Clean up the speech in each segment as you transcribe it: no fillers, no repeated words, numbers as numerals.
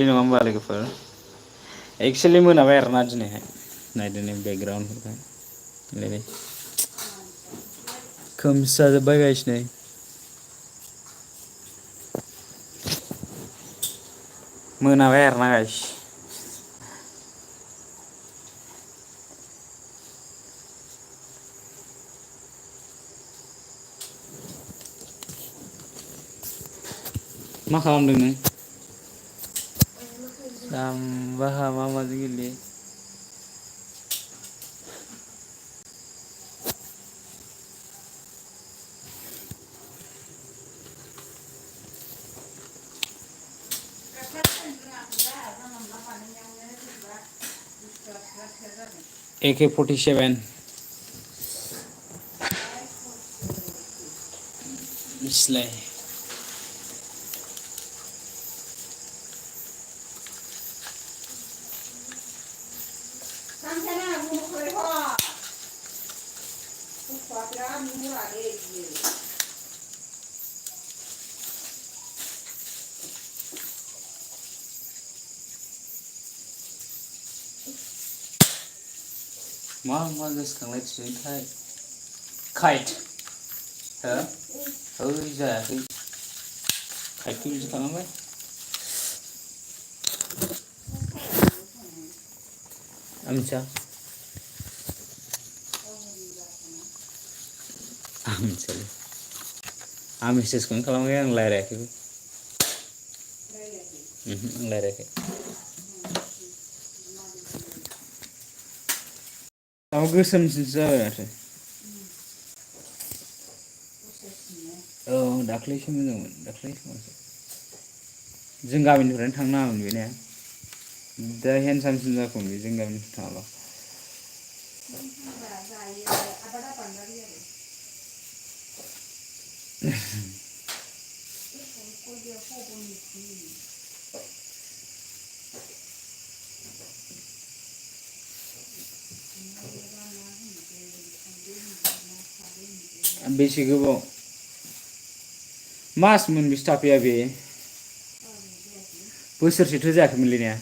नङा होमबा लोगोफोर एक्सुलि मोनाबाय आरोना दिनैहाय नायदोनि बेकग्राउन्डफोरखौ नै खोमसि जाजोब्बाय गाइस नै मोनाबाय आरोना गाइस मा खालामदों नों जाम्बा मा माजों गेलेयो AK-47 मिसलाय मा गोसोखांलायथियोथाय काइट हो ओइ जायाखै काइटखौ बिदि खालामबाय आं मिथिया आं मिथियालै आं मेसेजखौनो खालामाखै आं रायज्लायाखैबो आं रायज्लायाखै माबा गोसोमसो जाबाय माथो औ दाख्लैसो मोजांमोन दाख्लैसो जों गामिनिफ्रायनो थांनो नाङामोन बे ने दा हेन्डसामसिन जागौमोन जों गामिनिफ्राय थाङाबा बेसे गोबाव मास मोनबेसे थाफैया बे बोसोरसेथ' जायाखैमोनलै ने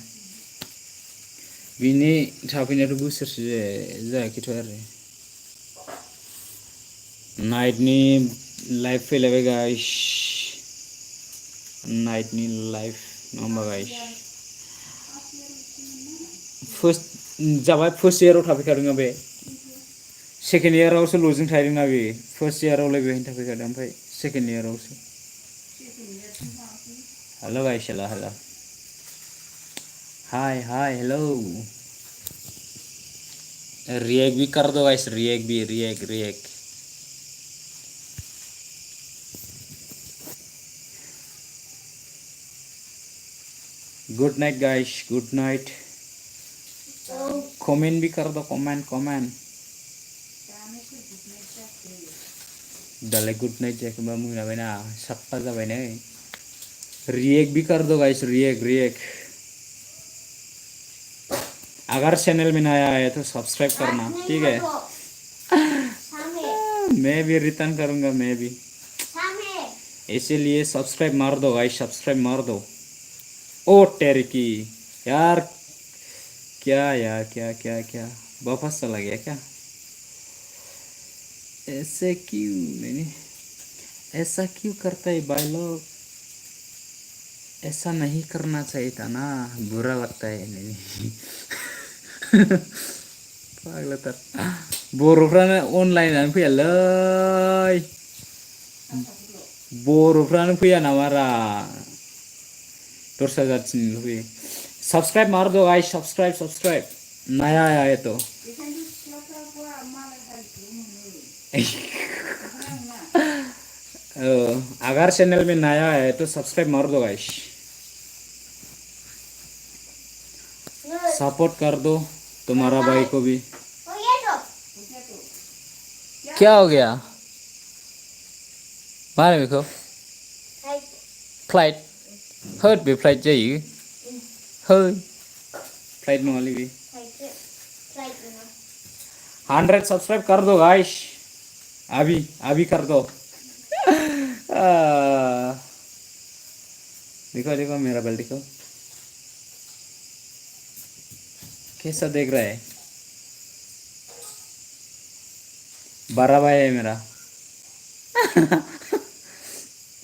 बिनि थाफैनायाथ' बोसोरसे जायाखैथ' आरो नाइटनि लाइफ फैलायबाय गाइस नाइटनि लाइफ नङा होमबा गाइस फार्स्ट जाबाय फार्स्ट इयाराव थाफैखादों बे सेकेन्ड इयारावसो ल'जों थाहैदोंना बे फार्स्ट इयारावलाय बेहायनो थाफैखादों ओमफ्राय सेकेन्ड इयारावसो हेल' गाइस हेल' हाय हेलो रिएक्ट भी कर दो guys react good night guys good night comment भी कर दो कमेंट दालाय गुड नाइट जायाखैबा मोनाबायना 7टा जाबाय नै रिएक्ट भी कर दो गाइस रिएक्ट अगर चैनल में नया आया तो सब्सक्राइब करना ठीक है मैं भी रिटर्न करूंगा मैं भी इसीलिए सब्सक्राइब मार दो गाइस सब्सक्राइब मार दो ओ तेरे की यार क्या वापस चला गया क्या ऐसे क्यों नहीं ऐसा क्यों करता है भाई लोग ऐसा नहीं करना चाहिए था ना बुरा लगता है नहीं पागलथार बर'फ्रानो अनलाइनानो फैयालै बर'फ्रानो फैया नामारा दस्रा जाथिनिल' फैयो सब्सक्राइब मार दो गाइस सब्सक्राइब नया आया है तो अगर चैनल में नया है तो सब्सक्राइब मार दो गाइस सपोर्ट कर दो तुम्हारा भाई को भी क्या हो गया मारे बेखौ फ्लाइट होद बे फ्लाइट जायो फ्लाइट नङालै बे 100 सब्सक्राइब कर दो गाइस अभी कर दो देखो मेरा बेल देखो कैसा देख रहा है? बारह भाई है मेरा।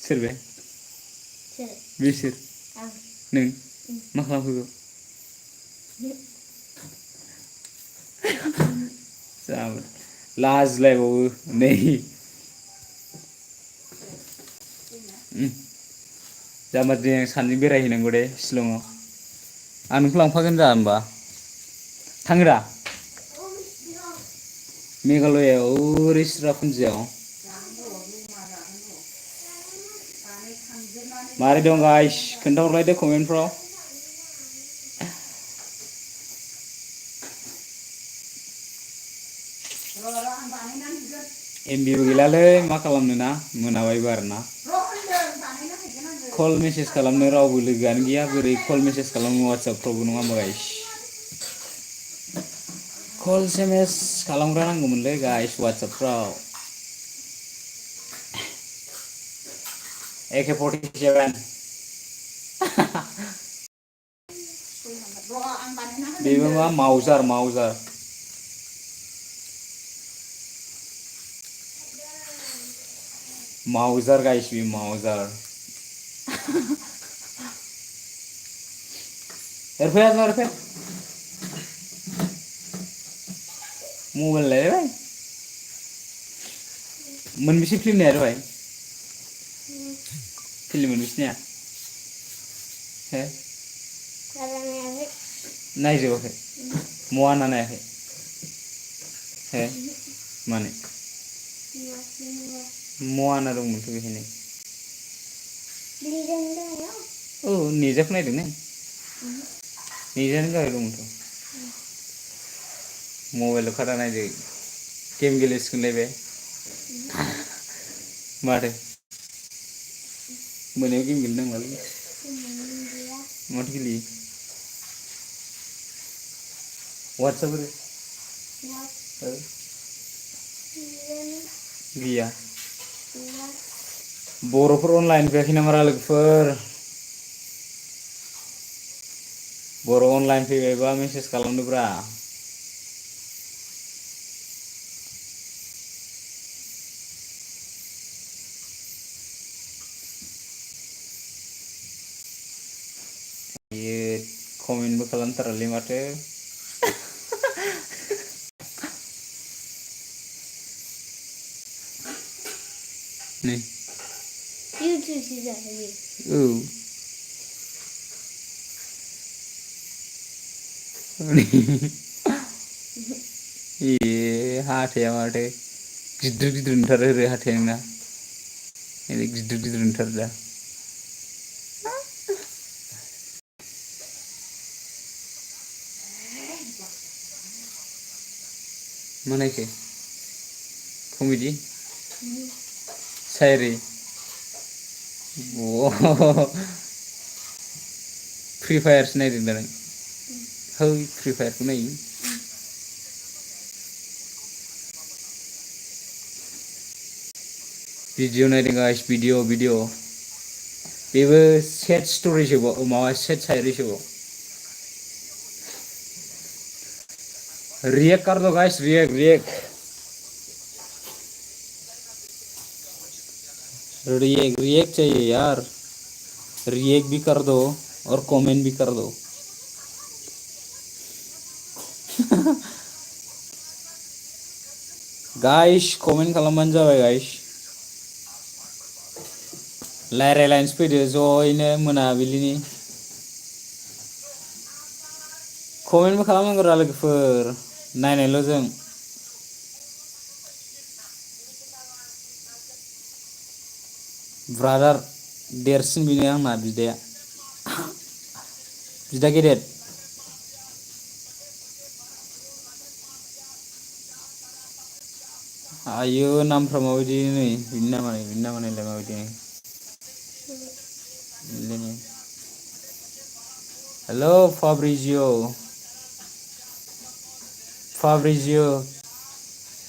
सोर बे? बिसोर नों मा खालामफैगौ? लाजलायबावो नै जाम्बा दिनै सानैजों बेरायहैनांगौ दे शिलंआव। आं नोंखौ लांफागोन जा होमबा थाङो दा मेघालयाव ओरै चिरापुन्जियाव मारै दं गाइस खोन्थाहरलायदो कमेन्टफ्राव। एमबिबो गैलालै मा खालामनो ना मोनाबायबो आरो ना कल मेसेज खालामनो रावबो लोगोआनो गैया बोरै कल मेसेज खालामनो वाट्सएपफ्रावबो नङा होमबा गाइस कल सेमेस खालामग्रा नांगौमोनलै गाइस वाट्सएपफ्राव AK-47 बेबो मा मावजार मावजार गाइस बे मावजार एरफाया मबाइल लायबाय मोनबेसे फिल्म नाया दहाय फिल्म मोनबेसे नाया हे नायजोबाखै मवाना नायाखै हे माने मवाना दंमोनथ' बेहायनो औ नेजाखौ नायदों ने नेजानो गाहाय दंमोनथ' मबाइलाव खादा नायदो गेम गेलेसिगोनलाय बे माथो मोनायाव गेम गेलेनांलालै माथो गेलेयो वाट्सएप गैया बर'फोर अनलाइन फैयाखै नामा लोगोफोर बर' अनलाइन फैबायबा मेसेज खालामदोब्रा कमेन्टबो खालामथारालै माथो नै इउटुबसो जाहैयो औ ए हाथाया माथो गिदिर नुथारो ओरै हाथाया नोंना ओरै गिदिर नुथारो दा मा नायखो कमेडि सायरि फ्रि फायारसो नायदों दा नों है फ्रि फायारखौ नायो भिडिअ नायदों गाइस भिडिअ बेबो सेट स्ट'रिसोबाव माबा सेट सायरिसोबाव रिएक्ट कर दो गाइस रिएक्ट चाहिए यार रिएक्ट भी कर दो और कमेंट भी कर दो गाइस कमेंट खालामबानो जाबाय गाइस रायलायनोसै फैदो ज'यैनो मोनाबिलिनि कमेन्टबो खालामनांगौ लोगोफोर नायनायल' जों ब्रादार देरसिन बेनो आंना बिदाया बिदा गेदेर आयो नामफ्रा माबायदि नै बिनि नामा नायलाय माबायदि हेलो फाब्रिजियो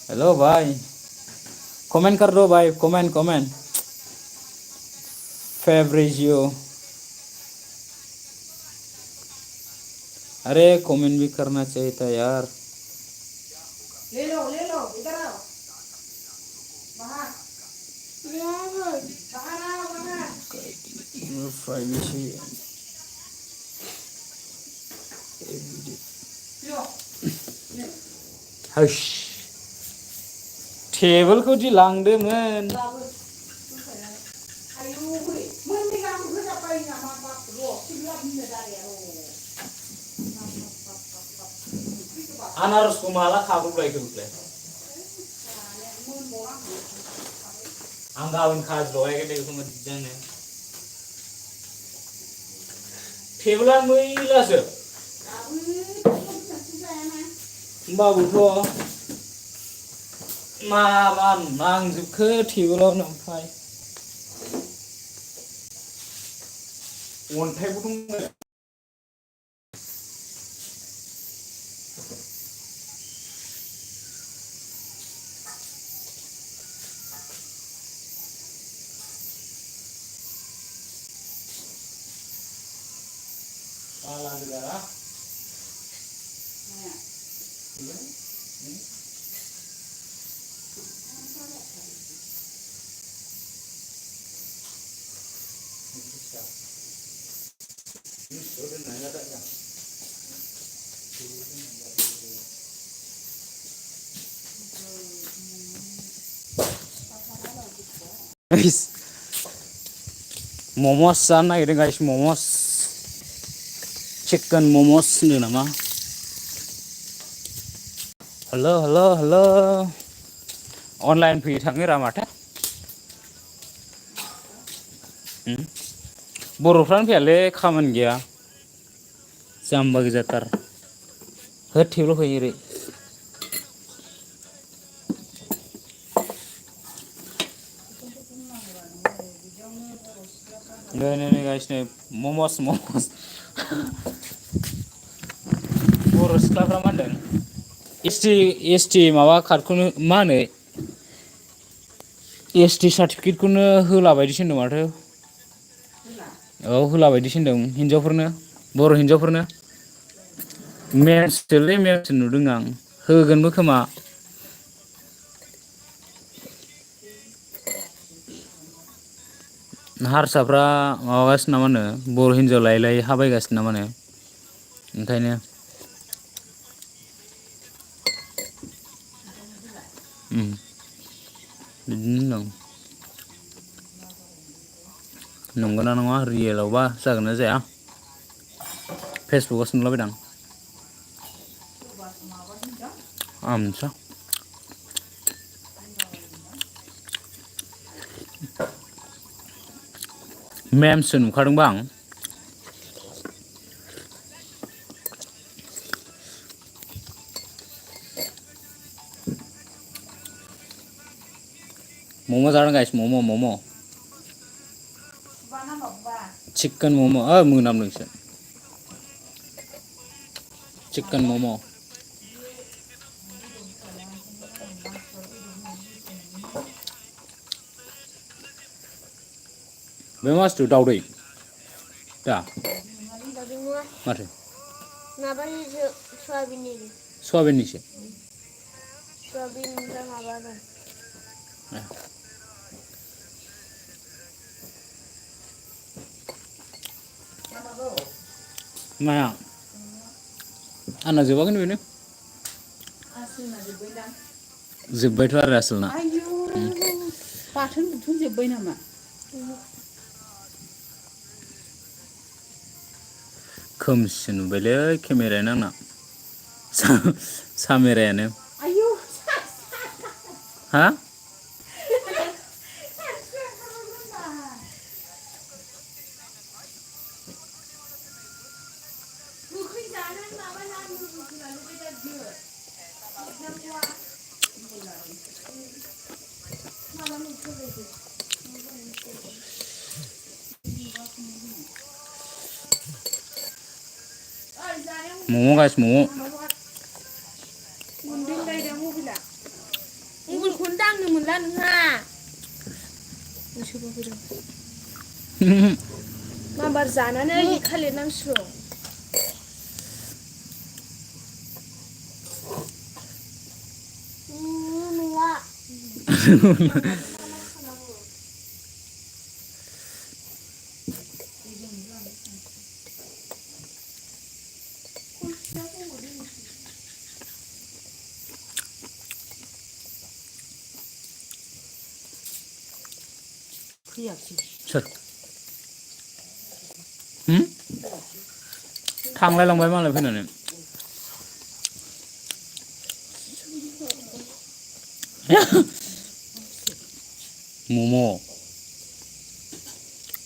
हेलो भाई कमेंट कर दो भाई कमेंट Fabrizio अरे कमेंट भी करना चाहिए था यार। ले लो इधर आओ बाहर आओ बाहर लो हश टेबल को जी लांदोंमोन आयु मोननै गाहाम होजाबाय नामा बाप र' सिब्लाबनो दारिया अनारस को माला खाब्रुलायखो रुलाय आं गाबोन खाजि लगायगोन दे बेखौ मोजांनो टेबोला मैलासो होमबाबोथ' मा नांजोबखो टेबोलावनो ओमफ्राय अन्थाइबो दं मम'स जानो नागिरदों गाइस मम'स चिकेन मम'स होनदों नामा हेल' अनलाइन फैयो थाङो रा माथो बर'फ्रानो फैयालै खामानि गैया जाम्बा गोजाथार होद टेबोलाव फैयो ओरै नै गाइस नै मम'स बर' सिख्लाफ्रा मा होनदों एसटि माबा कार्डखौनो मा होनो एसटि सार्टिफिकेटखौनो होला बायदिसो होनदों माथो औ होला बायदिसो होनदों हिनजावफोरनो बर' हिनजावफोरनो मेन्ससोलै मेन्स नुदों आं होगोनबो खोमा हारसाफ्रा माबागासिनो नामा होनो बर' हिनजाव लायै हा बायगासिनो नामा होनो ओंखायनो बिदिनो दं नंगौना नङा रियेलावबा जागोन ना जाया फेसबुकआवसो नुलाबायदां आं मिथिया मेमसो नुखादोंबा आं मम' जादों गाइस मम' चिकेन मम' मोनामदोंसो चिकेन मम' बे मा बुस्थु दावदै दा माथो माबानिसो सयाबिननि सयाबिननिसो सयाबिन ओमफ्राय माबा दं माया आंना जोबाखैनो बेनो आसोलना जोब्बायदां जोब्बायथ' आरो आसोलना आयौ बाथोन बुथोन जोब्बाय नामा खोमसि नुबायलै केमेरायानो आंना सामेरायानो आयौ हा मम' गाइस मम' मबाइलखौनो दांनो मोनला नोंहा नाम्बार जानानै लेखा लिरनांसिगौ सोर थांलायलांबाय मालाय फैनानै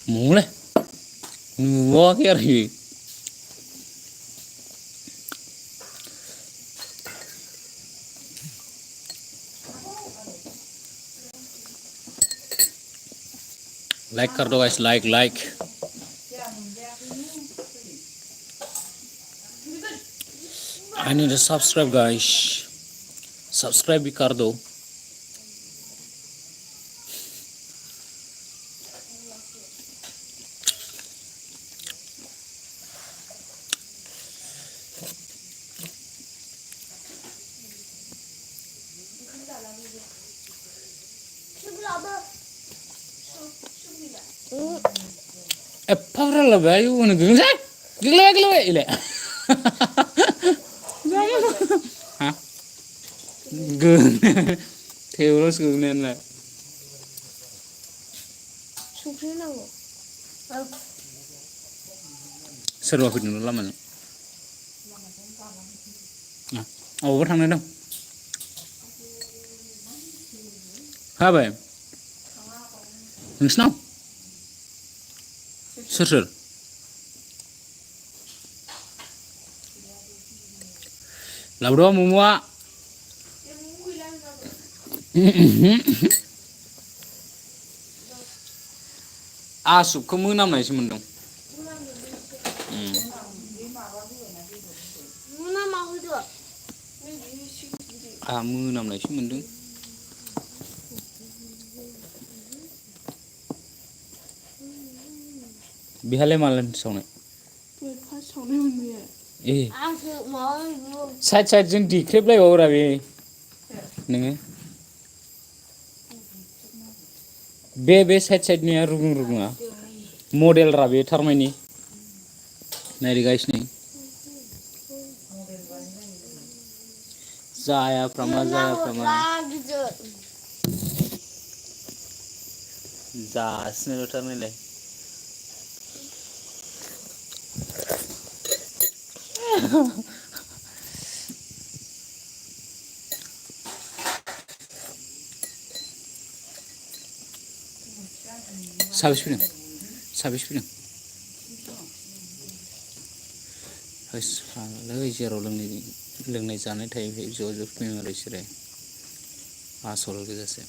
मम'लै नुवाखै आरो बियो लाइक कर दो guys like I need to subscribe guys subscribe भी कर दो एफा लाबाय उन गंसे गले इले हा गन थेवलस गननालाय संख्रि नांगौ सोरबा फैदों लामाजों अबावबा थांनो दं हाबाय नोंसिनाव सोर लाबोद' मम'आ आसुबखौ मोनामनायसो मोनदों आहा मोनामनायसो मोनदों बिहालाय मालानि सावनाय साइड जों दिख्रेबलायबावोरा बे नोङो बे साइडनिया रुगुङा मडेल रा बे थारमानि नायगासिनो जायाफ्रामा जासिनोल'थार नायलाय साबेसे फैदों फाग्लालै जेराव लोंनाय जानाय थायो ज' फैदों आरो बिसोरो आसल गोजासो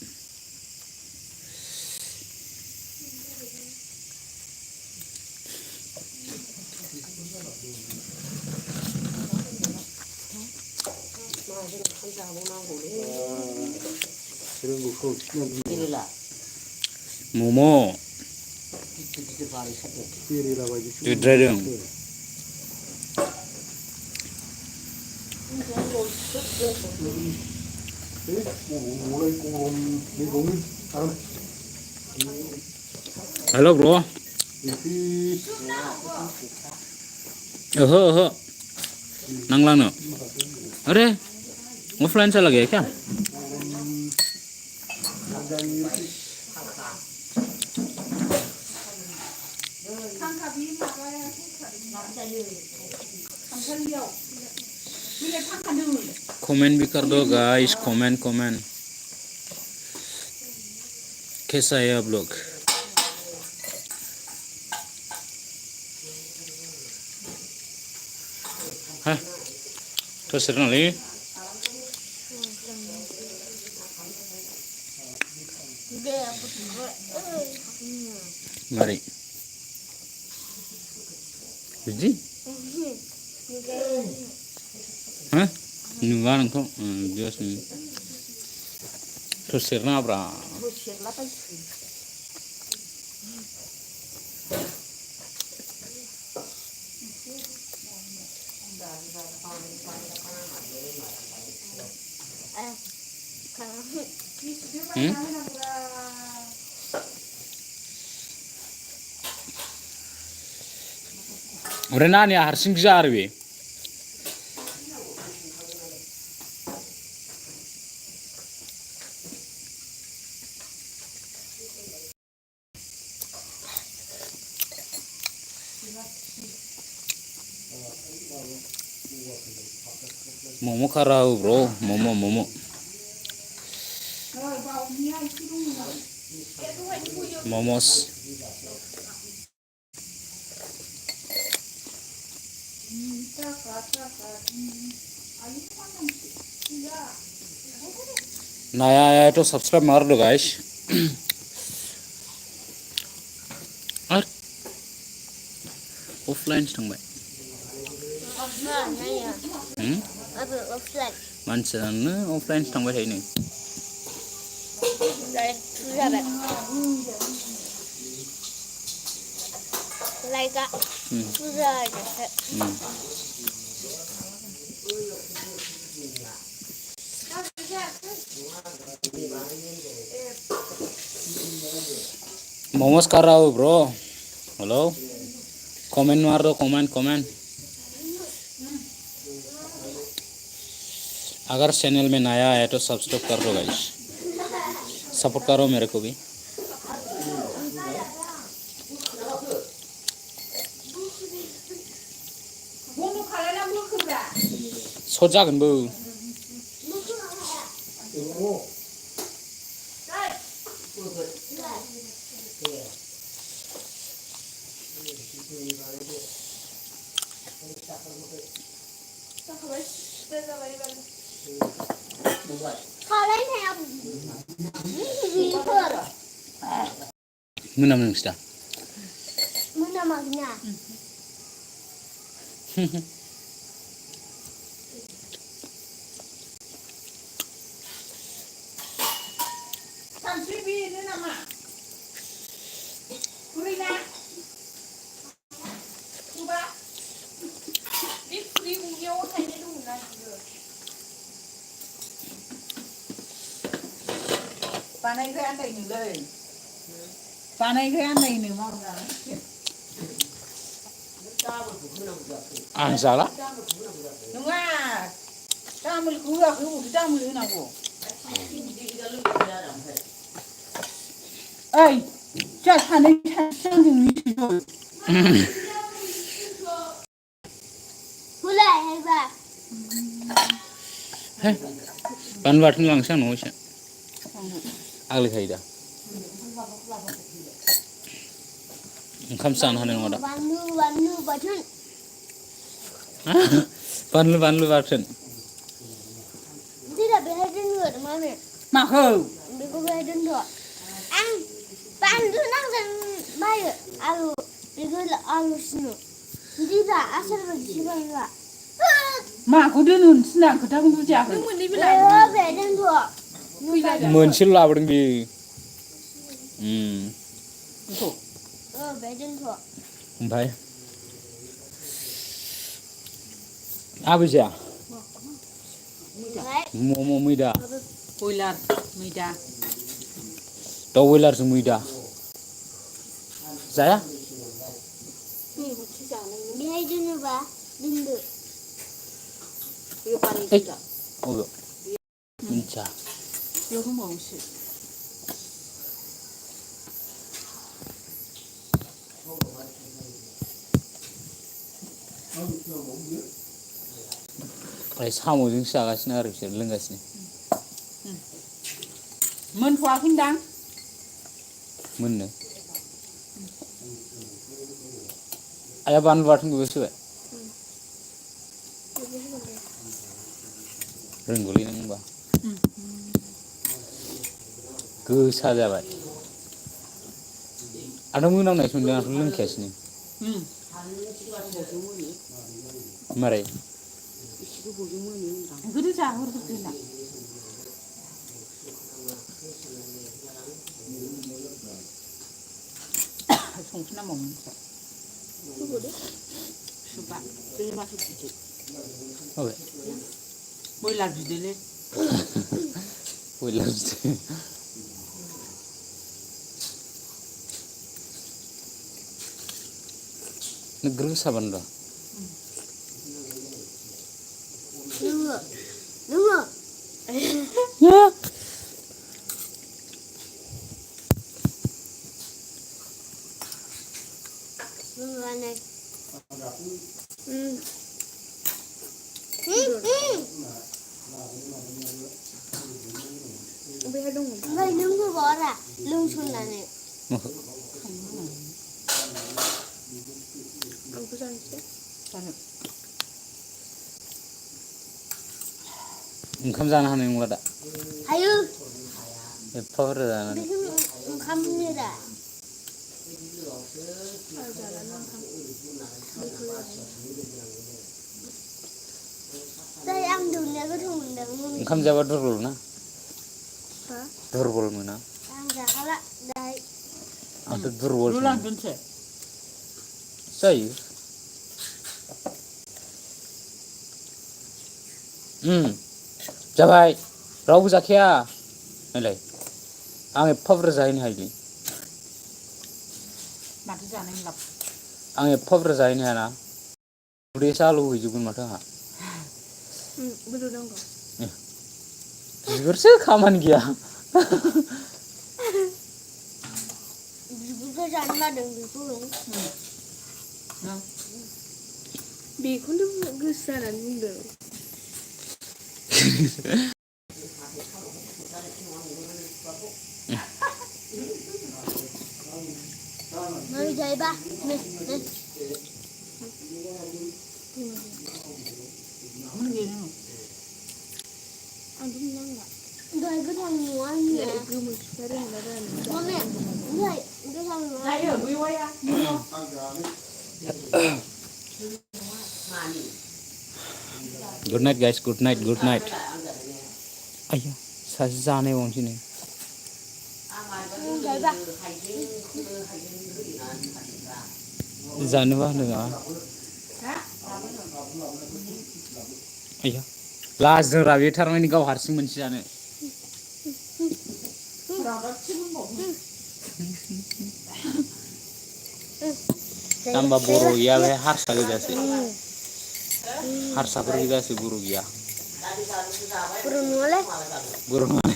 मम' जुद्रायदों हेलो ब्रो ओहो नांलानो अरे ऑफलाइन चला गया क्या कमेंट भी कर दो गाइस कमेंट कैसा है आप लोग हाँ तो सर नाले mari jadi hah nunw nengko biasa nih terus sirna apa ओमफ्राय नानिया हारसिं जा आरो बे मोमो खा रहा हूँ ब्रो मोमो मोमो मोमोस नया आया है तो सब्सक्राइब मार दो गाइस और ऑफलाइन थांबाय मानसियानो ऑफलाइन थांबाय थायो नै मोमोस खा रहा हूँ ब्रो हेलो कमेंट मार दो कमेंट अगर चैनल में नया है तो सब्सक्राइब कर दो गाइस सपोर्ट करो मेरे को भी सट जागोनबो मोनामो नोंसिना मोनामाखैना सानस्रि बेनो नामा खुरैना खुबा बे खुरै गंसेयाव थायनाय दंना बियो बानायग्राया आन्दायनोलै बानायग्राया आन्दायनो मावना आं जाला नङा दामोलखौ होआखै अबावथो दामोल होनांगौ ओइ जोंहा सानै सानैजों मिथिगौ बानलु बाथोन लांसै आं न'आव एसे आग्लायखायो दा ओंखामसो जानो हानाय नङा दा बानलु बाथोन माखौ बेखौ बेहाय दोनथ' आं बानलु नांगोन बायो आलु बेखौ आलु सिनो दिबा आसार बायदिसो बायबा माखौ दोनो होनसै आं खोथाखौ बुजियाखै बेहाय दोनथ' मोनसेल' लाबोदों बे बेहाय दोनथ' ओमफ्राय आबै जाया मम' मैदा बयलार मैदा दाउ बयलारजों मैदा जाया बेहाय दोनोबा दोनदो अबे मिन्थिया बेयाव दंबावोसो ओमफ्राय साम'जोंसो जागासिनो आरो बिसोर लोंगासिनो मोनथ'वाखैदां मोननो आया बानलु बाथोनखौबो सोबाय रोंगौलै नों होनबा गोसा जाबाय आंथ' मोनामनायसो मोनदों आंथ' लोंखायासैनो मारै गोदो जाहरजोबदोंना संख्रि नांबावोमोन सुबा बे माथो बिदै अबे बयलार बिदैलै Wait, negeri saban dah. nunw. Ya. Nunw này. Vậy nunw bỏ ra lưng xuân này. Engkau jangan hanya ngulada. Ayo. Power dah. Bikin kamu ni dah. Saya yang dunia tu mendang. Engkau jawab dulu na. Durbol mana? Yang jaga dah. Ada durbol. Dulu lanjut sih. Saya. Jabai. Rau zakia. Nilai. Angin power zain hari. Mati jangan ngelap. Angin power zain hari na. Udah selalu hijaukan mata ha. Betul dong. Jujur sih kaman dia. Kita jangan ada gitu. Bikun tu gesaran muda. Mari jai ba. Mana gini? Aduh nangga. Dah ikut yang muan ni. Mami, dah ikut yang muan. Saya bui ya. Good night guys, good night, good night. Ayah, saya jane wong sini. Jai ba. Jane bah dengar. Ayah, last dengar rabi thar ini kau harsing menci jane. Tambah buru ya, harsa juga sih. Harsa pergi dah sih buru ya. Burung noleh. Burung mana?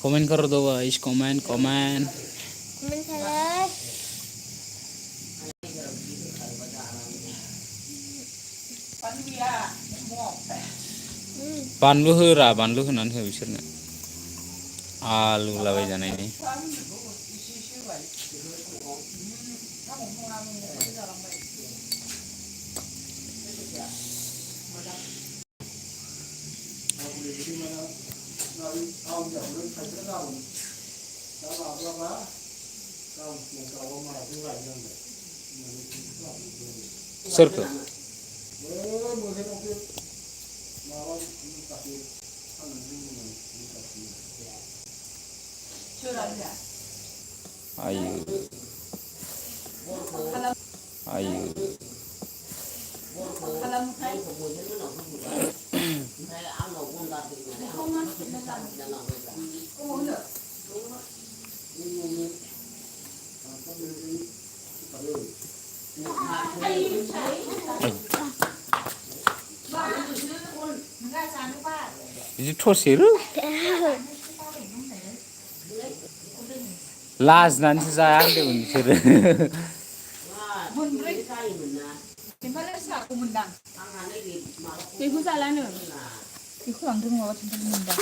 Komen कर दो guys, komen. Komen saya. Banlu hera, banlu honan ho बिसोरनो. Alu labai जानाय ni. Sourke. Ayo. Ayo. Kalam kai. Ini thosiru. Last nanti saya ada unsur. Gimana sih aku mendang? Ibu salah nih. Ibu langsung mau cinta mendang.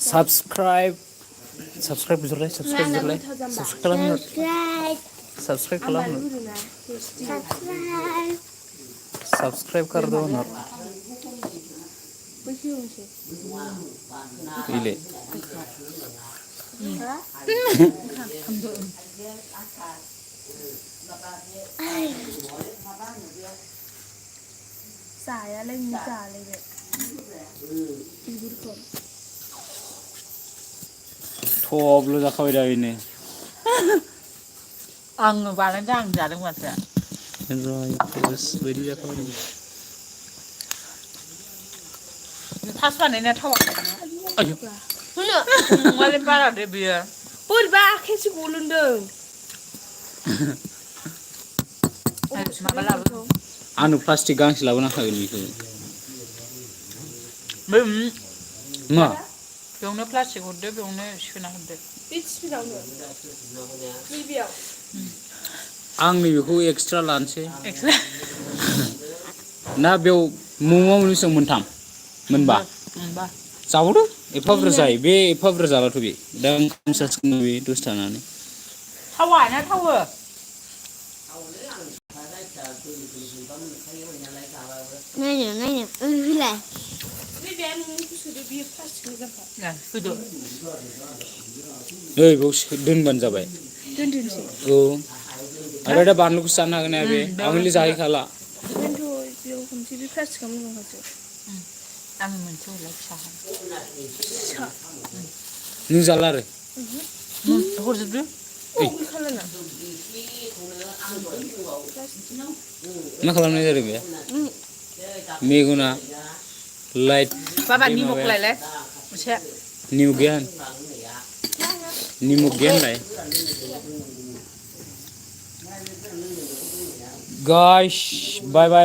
Subscribe dulu, subscribe कर दो ना ile Saya lagi cari deh. Thop lo जाखाबाय दा बेनो आंनो बानायदों आं जादों माथो बायदि जाखाबाय फास बानायनाया थावाखै आयौ मालाय बारा दे बियो बोरैबा आखाइसो गलुंदों माबा लाबो आंनो प्लास्टिक गांसे लाबोनांखागोन बेखौ बै मा बेयावनो प्लास्टिक हरदो बेयावनो सोना हरदो बे टिफिनावनो नैबेयाव आं नैबेखौ एक्सट्रा लानोसै एक्सट्रा ना बेयाव म'म'आ मोनबेसे मोनथाम मोनबा जाबावदो एफा बुरजा जायो बे एफा बुरजा जालाथ' बे दा ओंखाम जासिगोन बे दसे थानानै थावा ना थावो नायनो फैलाय नैबे नोंनिखौ सोदो बियो प्लास्टिक मोजांखा होदो ओइ बेयाव दोनबानो जाबाय दोनथ'नोसै औ आरो दा बानलुखौसो जानो हागोन ना बे आं हले जाहैखाला बेयाव खनसे बे प्लास्टिकआ मोजांखासो आं मोनसे हरलाय फिसा नों जाला आरो हरजोबदो मा खालामनाय जादों बे मेगना लाइट बाबा निमक लायलाय एसे निमक गैया होनलाय गाइस बाय बाय